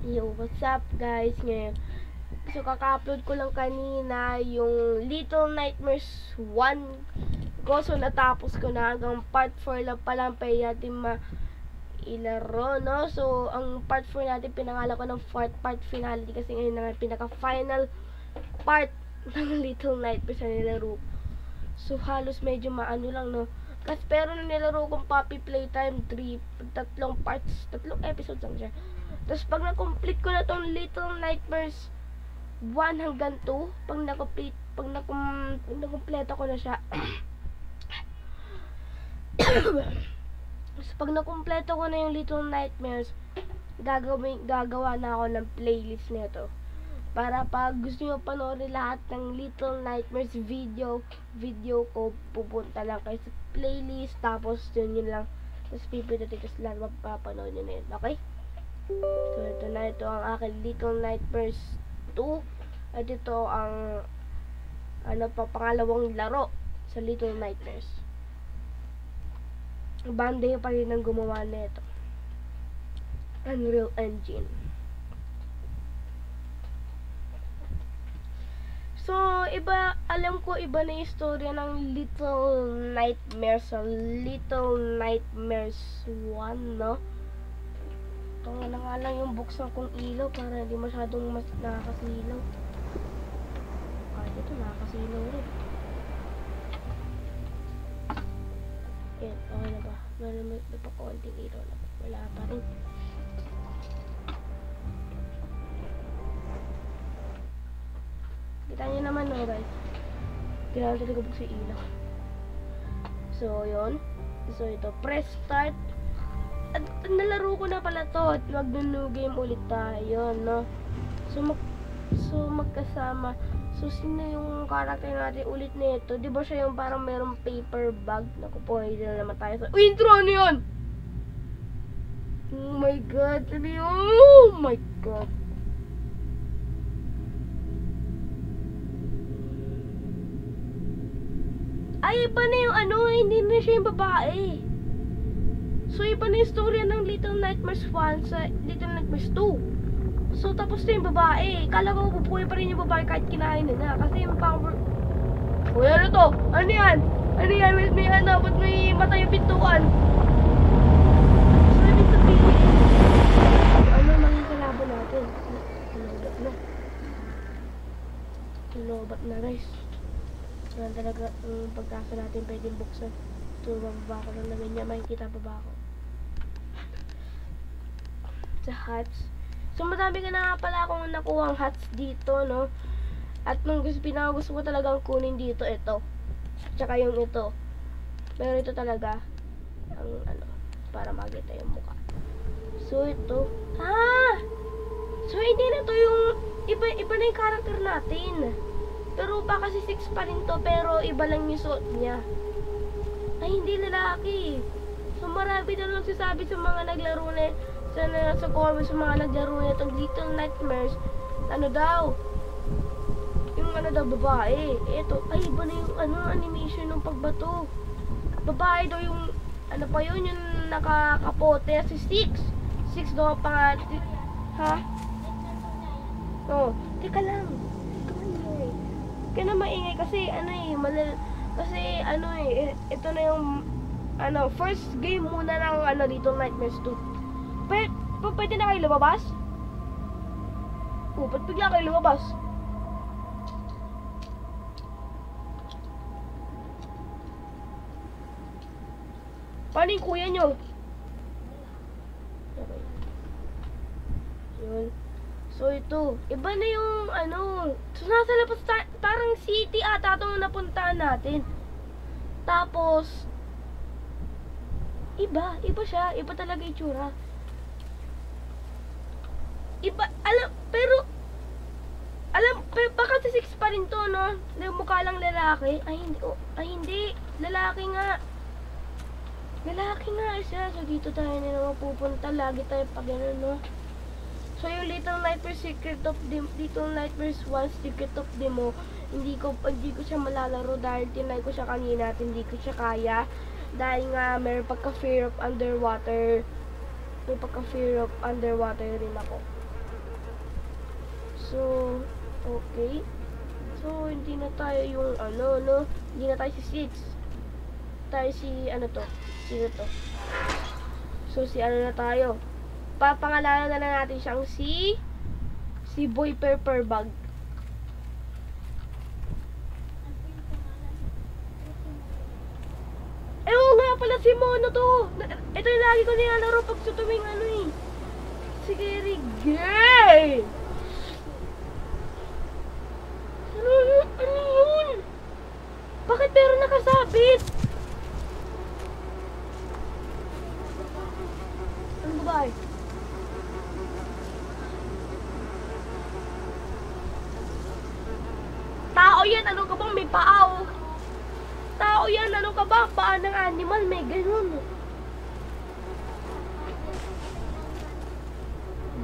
Yo, what's up guys? Ngayon, so kaka-upload ko lang kanina yung Little Nightmares 1 ko. So natapos ko na, hanggang part 4 lang pala ang pwede natin mailaro, no? So ang part 4 natin pinangalan ko ng part finale kasi ngayon na pinaka-final part ng Little Nightmares na nilaro. So halos medyo maano lang, no? Kasi pero nung nilaro kong Puppy Playtime 3, tatlong episodes lang siya. Tapos pag na-complete ko na tong Little Nightmares 1 hanggang 2, pag na-complete ko na siya. Tapos pag na-complete ko na yung Little Nightmares, gagawa na ako ng playlist nito. Para pag gusto nyo panoorin lahat ng Little Nightmares video ko, pupunta lang kayo sa playlist, tapos yun lang. Tapos pipindutin ko sila, mapapanood nyo na yun, okay? So ito ang aking Little Nightmares 2. At ito ang pangalawang laro sa Little Nightmares. Bandai pa rin ang gumawa nito. Unreal Engine. So, alam ko iba na yung istorya ng Little Nightmares sa Little Nightmares 1, no? Ito na nga lang yung buksan kong ilaw para hindi masyadong nakakasilaw. Ito nakakasilaw rin. Yan, okay na ba? May pa konting ilaw na. Wala pa rin. Kita nyo naman, no guys. Kailangan talaga buksan yung ilaw. So, yun. So, ito. Press start. At nalaro ko na pala to. At mag-new game ulit tayo, no? So, magkasama. So, sino yung character natin ulit nito? Di ba siya yung parang merong paper bag? Naku po, hindi na naman tayo sa... Uy, intro! Ano yun? Oh my god! Ano yun? Oh my god! Ay, iba na yung hindi na siya yung babae. So, iba na yung storya ng Little Nightmares 1 sa Little Nightmares 2. So, tapos na yung babae. Kala ko bubuhay pa rin yung babae kahit kinain na. Kasi yung power... Uy, ano to? Ano yan? Ano yan? May ba't may mata yung pintuan? So, ibig sabihin, maging kalaban natin? Lobat na. Lobat na, guys. Yan talaga ang pagkasa natin pwedeng buksan. Ito, mababa ko lang naman niya. Makikita pa ba ako? Sa hats. So, madami ka na nga pala akong nakuhang hats dito, no? At nung pinakagusto ko talagang kunin dito, ito. Tsaka yung ito. Pero ito talaga, ang para makita yung mukha. So, ito. So, hindi na to yung, iba na yung character natin. Pero pa kasi 6 pa rin to, pero iba lang yung suot niya. Ay, hindi lalaki. So, marami na lang sasabi sa mga naglaro na, sa comments sa mga naglaro na itong Little Nightmares, yung babae. Ito, ay, iba na yung animation ng pagbato. Babae daw yung, pa yun, yung nakakapote, si 6 daw pa nga, ha? Oh, teka lang. Kaya na maingay kasi ito na yung first game muna ng Little Nightmares 2. Pwede na kayo lumabas? Ba't bigla kayo lumabas? Paano yung kuya nyo? Okay. Yun. So, ito. Iba na yung, so, nasa labas, parang city ata itong napuntaan natin. Tapos, iba siya. Iba talaga yung itsura. Pero, baka si 6 pa rin to, no? Mukha lang lalaki. Ay, hindi. Lalaki nga. Lalaki nga siya. So, dito tayo na naman pupunta. Lagi tayo pag gano'n, no? So, yung Little Nightmares Little Nightmares 1 Secret of Demo, hindi ko siya malalaro dahil tinry ko siya kanina at hindi ko siya kaya. Dahil nga, may pagka-fear of underwater. May pagka-fear of underwater rin ako. So, okay. So, hindi na tayo yung no? Hindi na tayo si 6. Tayo si, Sino to? So, si na tayo. Papangalanan na lang natin siyang si Boy Pepperbag. Oo nga pala si Mono to. Ito yung lagi ko nilalaro pag sa tuwing Sige, Rigay! Ano yun? Bakit meron nakasabit? Ano ba? Tao yan, ano ka bang may paaw? Tao yan, ano ka ba? Paa ng animal, may ganun.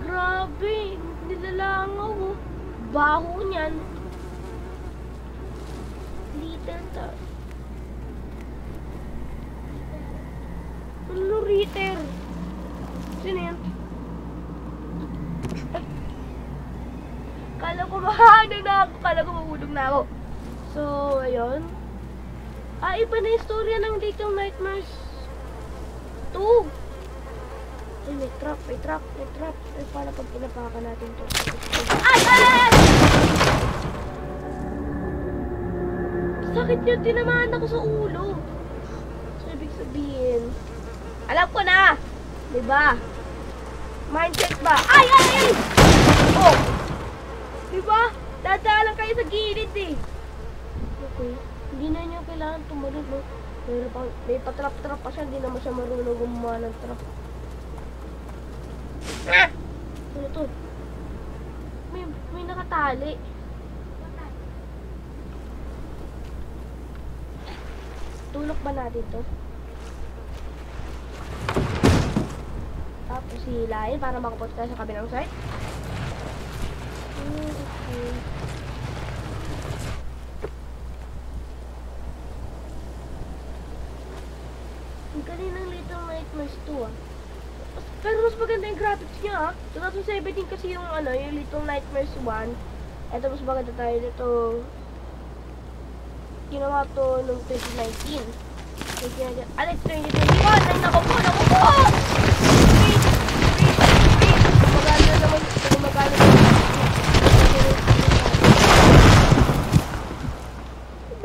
Grabe, nilalangaw. Baho niyan. Little to. Ano, Ritter? Sino yan? Ay. Kala ko kala ko mahulog na ako. So, ayun. Iba na yung storya ng Little Nightmares 2. Ay, may trap. Ay, paano pag pinapakan natin to? Ay! Sakit yun, tinamaan ako sa ulo. So, ibig sabihin, alam ko na! Diba? Mindset ba? Ay! Oh! Diba? Dadaan lang kayo sa gilid eh. Okay. Hindi na niyo kailangan tumalog, no? May patrap-trap pa siya, hindi naman siya marunong gumawa ng trap. Ano to? May nakatali. Tulok ba natin to? Tapos hilahin para makapunta tayo sa kabilang side. Okay. Ang galing ng Little Nightmares 2 ah. Pero mas maganda yung graphics niya ah. 2017 kasi yung yung Little Nightmares 1. Eto mas maganda tayo dito. Ginawa to noong 2019. Alex, 2021! Ay, naku po! Wait! Maganda naman. Maganda naman.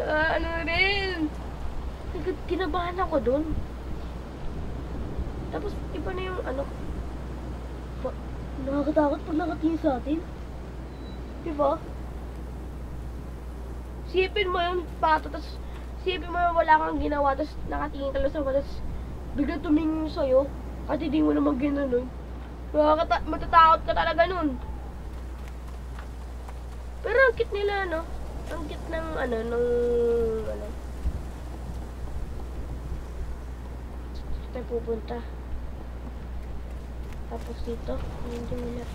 Ano rin? Kinabahan ako dun. Tapos, iba na yung nakakatakot pag nakatingin sa atin. Diba? Sipin mo yung pato, tapos sipin mo yung wala kang ginawa, tapos nakatingin ka lang sa mata, tapos biglang tumingin sa'yo, at hindi mo naman ginanon. Matatakot ka talaga nun. Pero ang cute nila, no? Ang cute ng, Saan tayo pupunta? Tapos dito, hindi wala.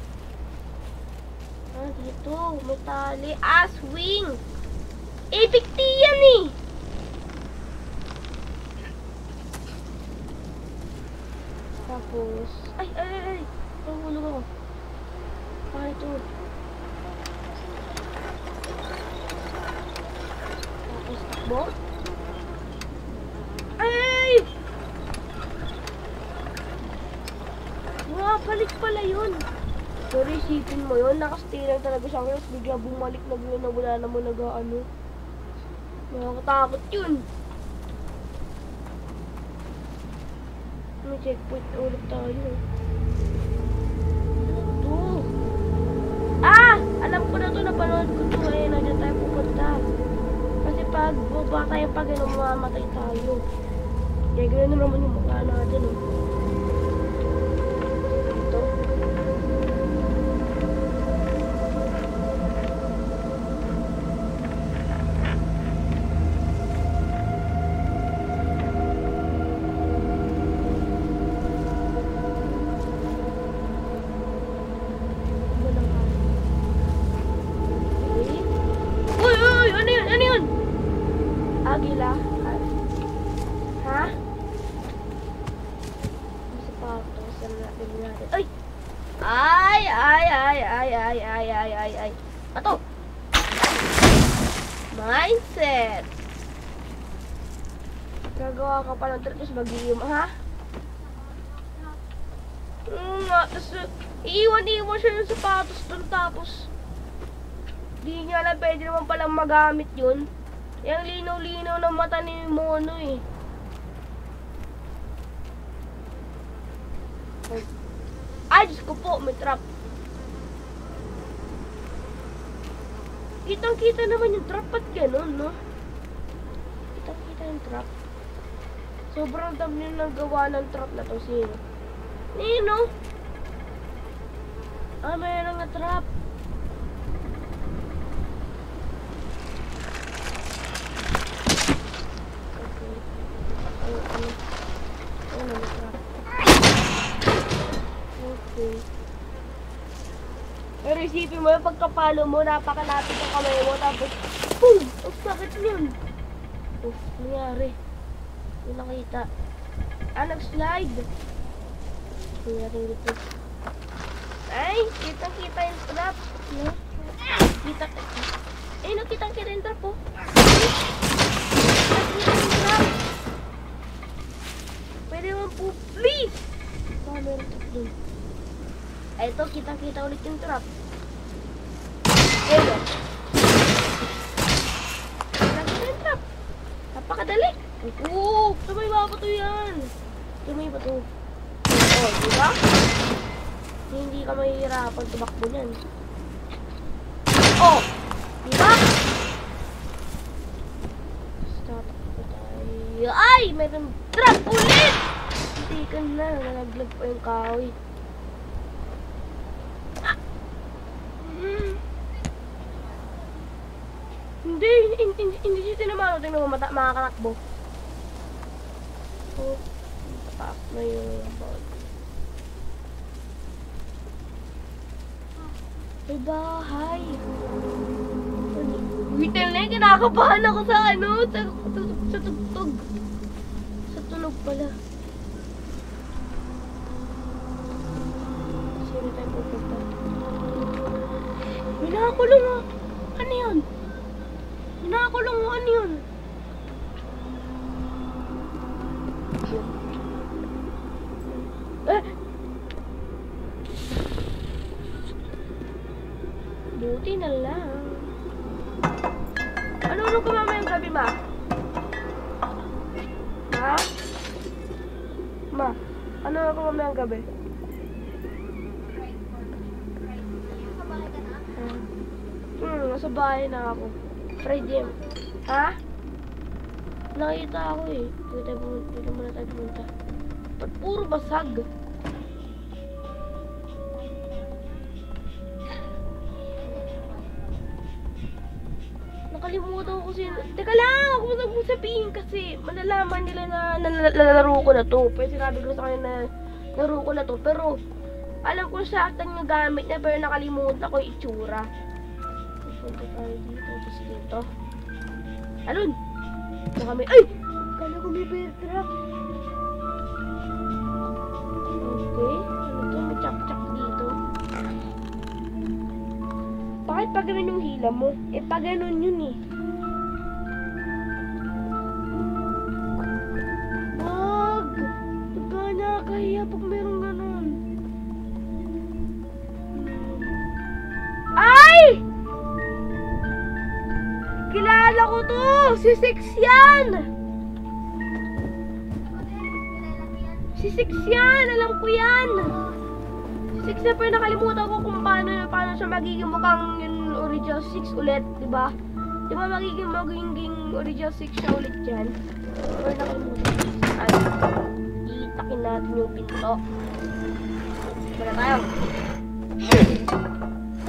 Dito, may tali. Swing! Epic T yan eh! Tapos, ay! Nahulog ako. Ito. Tapos, takbo. Ay! Balik pala yun. Pero isipin mo yun, nakastay lang talaga siya ngayon, bigla bumalik na yun na wala naman nakakatakot yun. May checkpoint ulit tayo. Ito. Alam ko na to, napanood ko to. Nandiyan tayo pupunta. Kasi pag baba tayo mamamatay tayo. Kaya gano'n naman yung mukha natin. Ay, ay, ay, ay, ay, ay, ay, ay, ay. Ato. Mindset. Gagawa ka pa ng trip, tapos mag-iim, ha? Nga, tapos iiwan-iwan siya yung sapatos dun, tapos di nga lang pwede naman palang magamit yun. Yung linaw-linaw ng mata ni Mono eh. Ay, Diyos ko po, may trap. Kitang-kita naman yung trap, ba't ganun, no? Kitang-kita yung trap. Sobrang dami yung nagawa ng trap na to, sino? Nino? Ah, mayroon nga trap. Okay. Ano may trap? Okay. Pero isipin mo yung pagkapalo mo, napakalapit ang kamay mo, tapos boom! Ang sakit yun. Oh, nangyari. Hindi nakita. Ah, nag-slide. Nangyari dito. Ay, kitang-kita yung trap. No? Kita-kita. Eh, nakitang-kita yung trap, oh. Nakita yung trap. Pwede naman po, please! Baka meron trap dun. Ay, ito, kitang-kita ulit yung trap. Ayun. Kitang-kita yung trap. Napakadali. Oo, sabay ba to yan? Sabay ba to? Oh, diba? Hindi ka mahihirapan tumakbo niyan. Oh! Diba? Stop ko tayo. Ay! Mayroon trap ulit! Hindi ka na. Nalaglag pa yung kahoy. Ah! Hindi siya tinamano. Tingnan mo, makakatakbo. Oh, tapak na yung bag. May bahay. Wait na, kinakabahan ako sa ano, sa tugtog. Sa tunog pala. Sino tayo pupunta? May nakakulong mo. Ano yun? May nakakulong mo. Ano yun? Eh! Buti na lang. Ano ka mamayang gabi, ma? Ma? Ma, ano ka mamayang gabi? Nasa bahay na ako. Friday. Ha? Nakita ako eh. Dito muna tayo pumunta. Ba't puro basag? Nakalimutan ko kasi. Teka lang! Ako mo sabihin kasi malalaman nila na nalalaro ko na to. Pero sinabi ko sa kanya na laro ko na to. Pero alam ko sa atin yung gamit niya, pero nakalimutan ko yung itsura. Punta tayo dito. Tapos dito. Alun! Ito kami. Ay! Kala ko may bear trap. Okay. Ano to? May chak-chak dito. Bakit pa ganun yung hila mo? Eh, pa ganun yun eh. Wag! Pagka nakakahiya pag meron ganun. Ay! Kilala ko to! Si Six yan! Si Six yan! Alam ko yan! Si Six na, pero nakalimutan ko kung paano siya magiging mukhang yung original Six ulit, diba? Diba magiging original Six siya ulit dyan? Pero nakalimutan ko. Ay, itakin natin yung pinto. Wala tayo.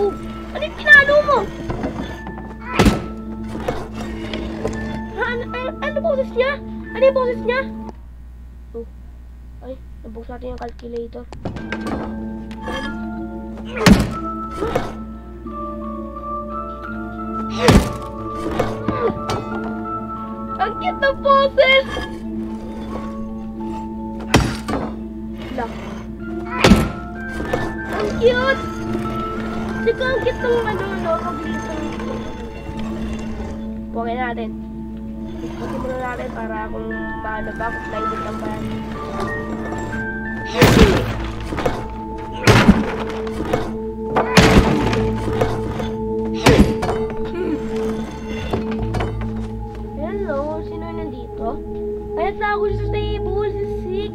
Oh! Ano yung pinalo mo? Ano boses niya? Ano yung boses niya? Oh. Ay, nabuksan natin yung calculator. Ang cute na boses! Lang. Ang cute! Sika, ang cute ng ano, no? Paglito. Buwagin natin. Buwagin muna natin para kung maano ba, kung sliding lang ba yan. Hello, sino yung nandito? Ay, natago siya sa table, si Six.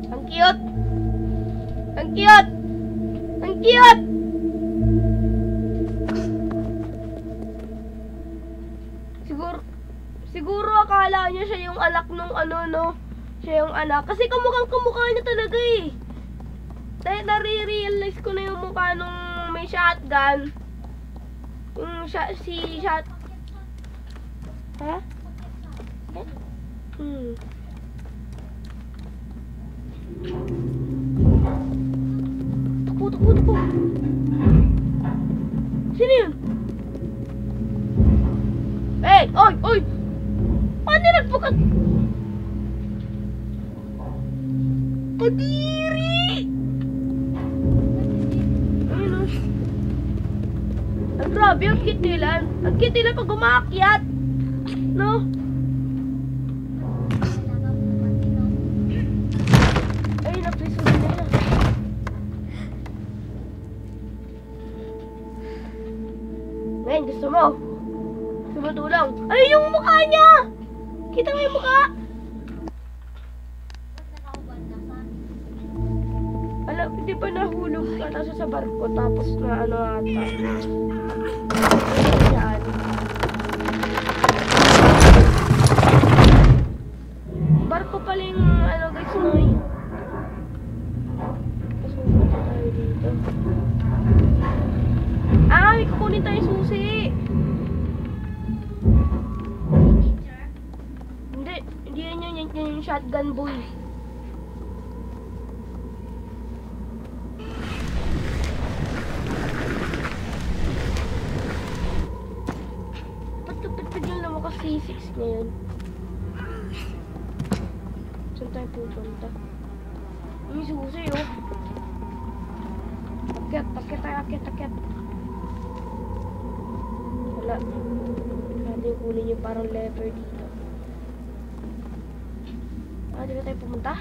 Ang cute! Ang cute! Ang cute! Siguro akala niya siya yung anak nung ano, no? Siya yung anak. Kasi kamukhang-kamukha niya talaga eh. Dahil nare-realize ko na yung mukha nung may shotgun. Yung si shot... Ha? Takbo. Sino yun? Hey! Oy! Paano nagpukat? Kadiri! Ayun o. Ang grabe, ang cute nila. Ang cute nila pag umaakyat. No? Ay, napiso na nila. Ngayon, gusto mo? Tumutulong. Ay, yung mukha niya! Kita mo yung mukha? Alam, hindi ba nahulog ka nasa sa barko tapos na ano ata? Ayan. Barko pala yung ano guys, Noy. Pasunod tayo dito. Ah, may kukunin tayo susi. Hindi yan yung shotgun boy. Ba't kapit-pigil naman kasi 6 ngayon? Saan tayo pupunta? May susi oh. Akyat. Wala. Natin kunin yung parang lever dito. Di ba tayo pumunta?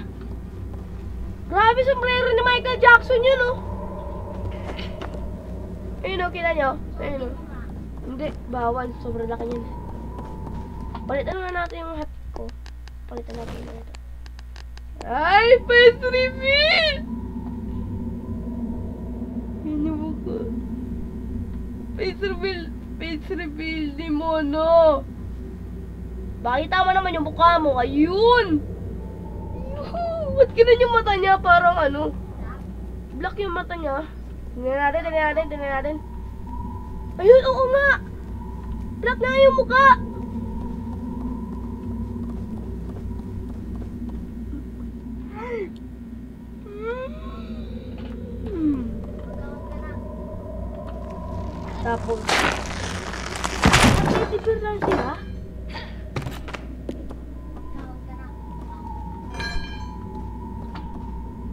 Grabe, sombrero ni Michael Jackson yun, oh. Ayun, oh, kita nyo? Ayun, oh. Hindi, bawal. Sobrang laki niyan. Palitan nga natin yung hat ko. Palitan natin yung hat. Ay, face reveal! Yun yung buko. Face reveal ni Mono. Bakita mo naman yung mukha mo. Ayun! Ba't ganun yung mata niya? Parang ano? Black yung mata niya. Tingnan natin. Ayun, oo nga! Black na yung mukha! Tapos nag-picture lang sila?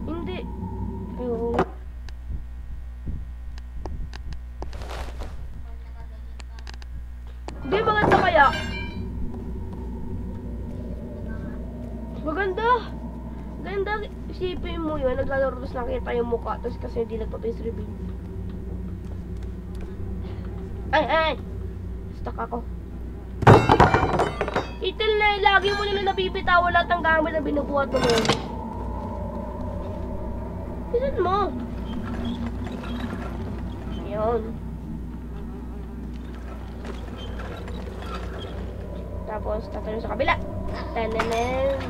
Hindi. Ayun. Hindi, maganda kaya? Maganda. Ganda. Isipin mo yun. Naglalaro tapos nakita yung mukha. Tapos kasi hindi nagpa-face reveal. Ay! Stuck ako. Itil na, lagi mo nila nabibitaw. Wala tang gamit na binubuhat mo ngayon. Pisan mo. Ayun. Tapos, tatanong sa kabila. Tananen.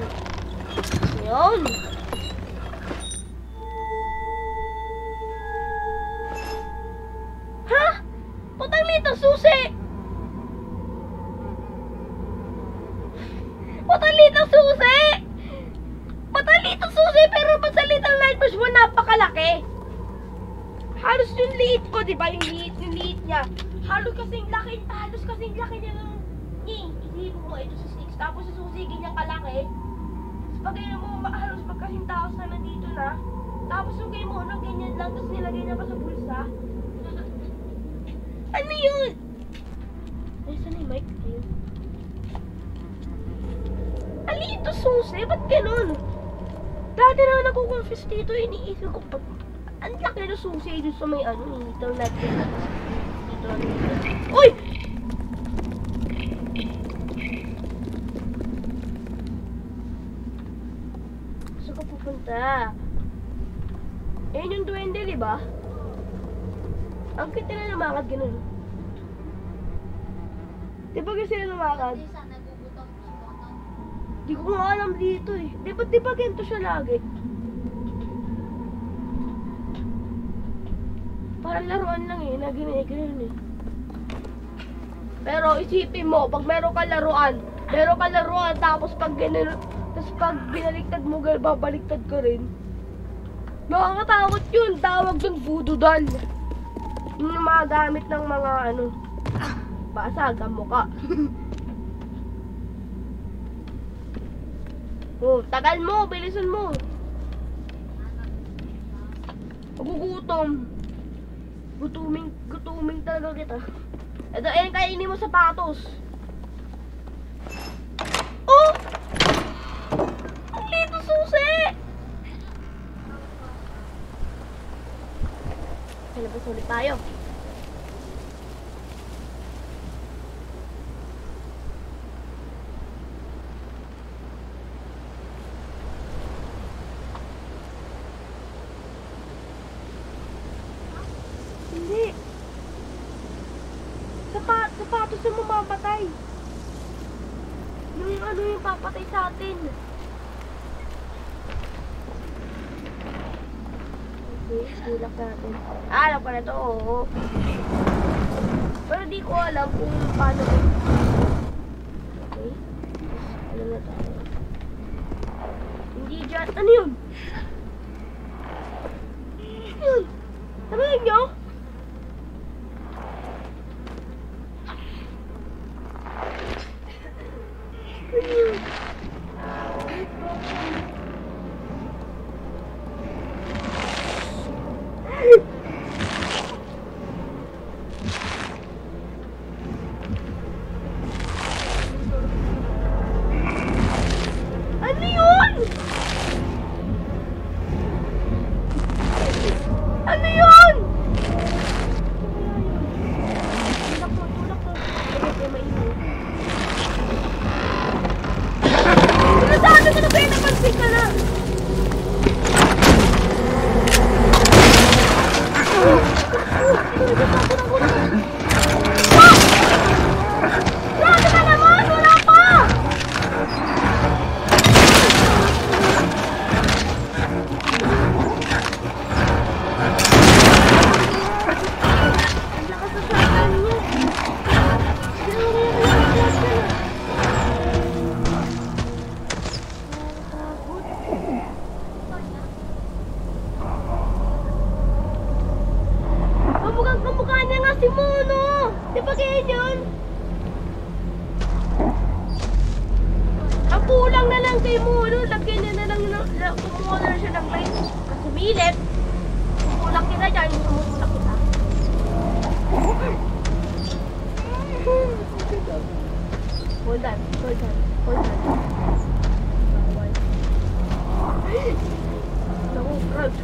Ayun. Ha? Putang litang susi! Patalitang susi! Patalitang susi, pero ba't sa Little Nightmares mo napakalaki? Halos yung liit ko, diba? Yung liit niya. Halos kasing laki niya ng Isipin mo, ito sa sticks. Tapos sa susi, ganyan kalaki. Tapos pag ganyan mo, halos magkasintaos na nandito na. Tapos yung kayo mo, ganyan lang. Tapos nilagay na pa sa bulsa. Ano yun? Ay, saan yung mic? Ayun. Ali, ito susi? Ba't ganun? Dati na nag-confess dito, iniisip ko, ang laki na susi dito sa may ano, dito natin. Dito natin. Uy! Saan ka pupunta? Ayun yung duwende, di ba? Ang kita na lumakad ganun. Di ba kasi na lumakad? Di ko nga alam dito eh. Di ba ganito siya lagi? Parang laruan lang eh, na ganyan eh. Pero isipin mo, pag meron ka laruan, tapos pag ganun, tapos pag binaliktad mo, babaliktad ka rin. Nakakatakot yun, tawag dun voodoo doll. Yung mga gamit ng mga ano, basag ang mukha. Oh, tagal mo, bilisan mo. Gugutom. Gutuming talaga kita. Ito, kainin mo sapatos. Oh! Ang lito susi! Labas ulit tayo. Hindi. Sapatos na mamamatay. Yung ano yung papatay sa atin. Okay, tulak natin. Alam ko na to, oo. Pero di ko alam kung paano. Okay. Alam na tayo. Hindi dyan. Ano yun? Ano yun? Narinig nyo? Ano yun? Ano yun? Tulak mo. Ay, mainit. Sinasabi ko na ba yung napansin ka na? Grabe ka naman! Wala pa! Ang lakas na shotgun niya. Kamukha niya nga si Mono! Di ba ganyan yun? Ang kulang na lang kay Mono, lagyan niya na lang, kumuha na siya ng light. Kasi milip, kumulak kita dyan, kumulak kita. Hold on. Bawal. Naku, crouch.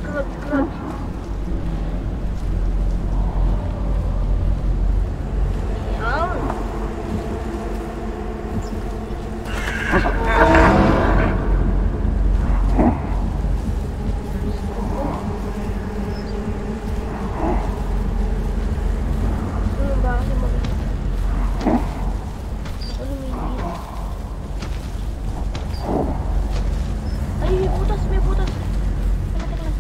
Ay, may butas. Teka lang.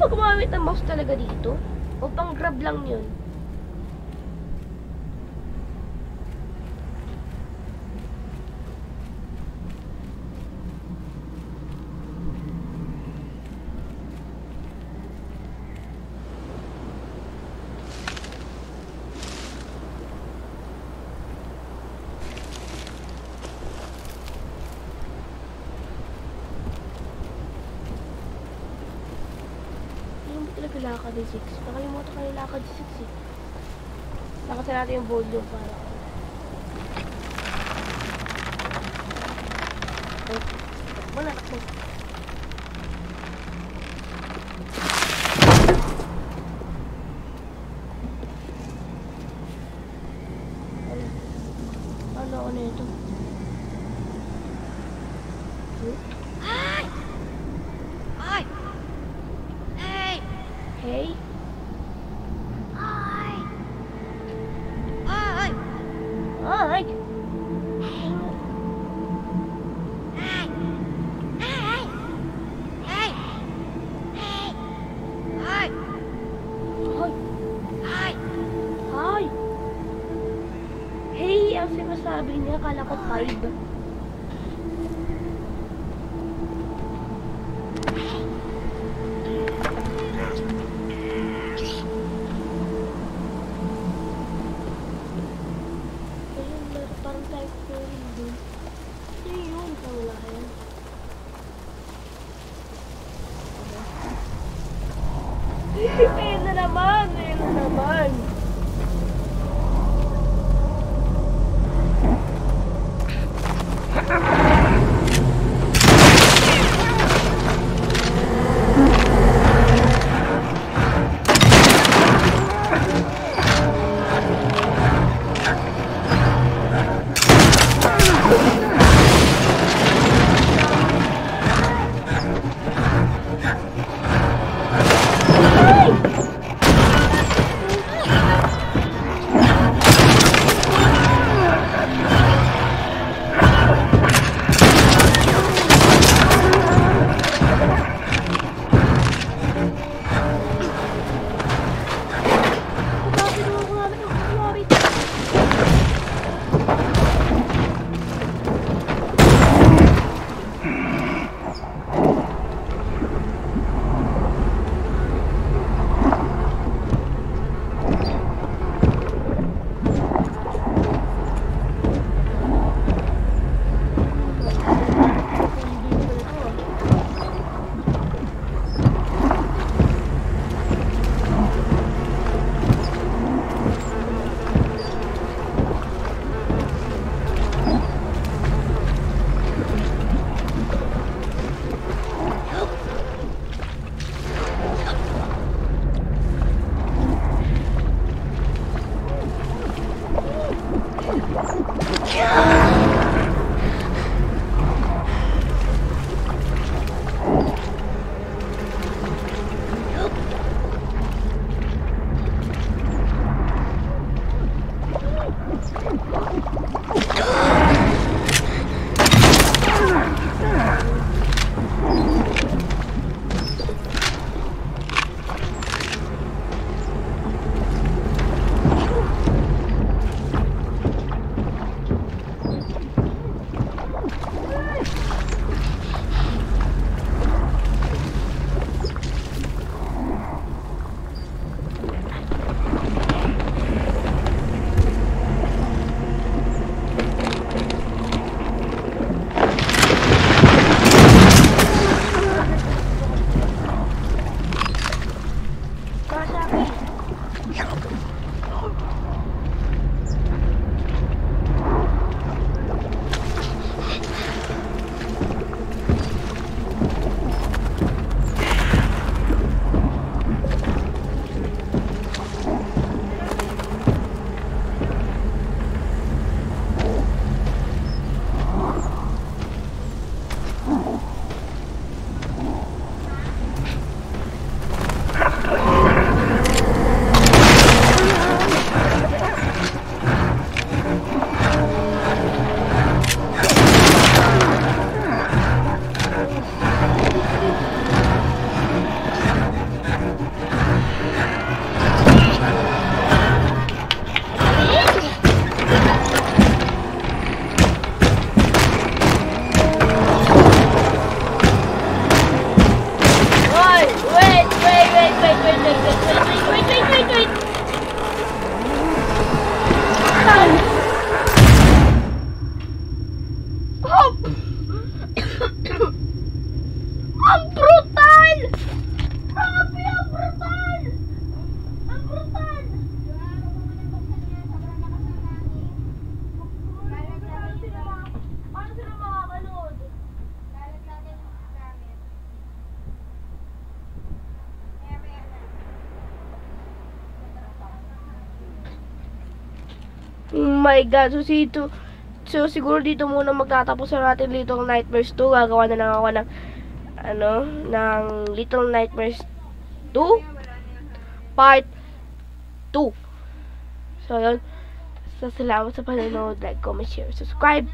ba gumamit ng mouse talaga dito? O pang grab lang yun? Lakad yung 6. Nakalimutan ka yung lakad yung 6 eh. Lakasan natin yung volume para ay, takbo na, takbo. Ano ako na ito? Ay! Ay! Hey? Ay! Ay! Ay! Hey, ang sinasabi niya, kala ko 5. Ayun na naman, ayun na naman. Oh my God. So, siguro dito muna magtatapos na natin Little Nightmares 2. Gagawa na lang ako ng, ng Little Nightmares 2 Part 2. So, yun. So, salamat sa panonood. Like, comment, share, subscribe.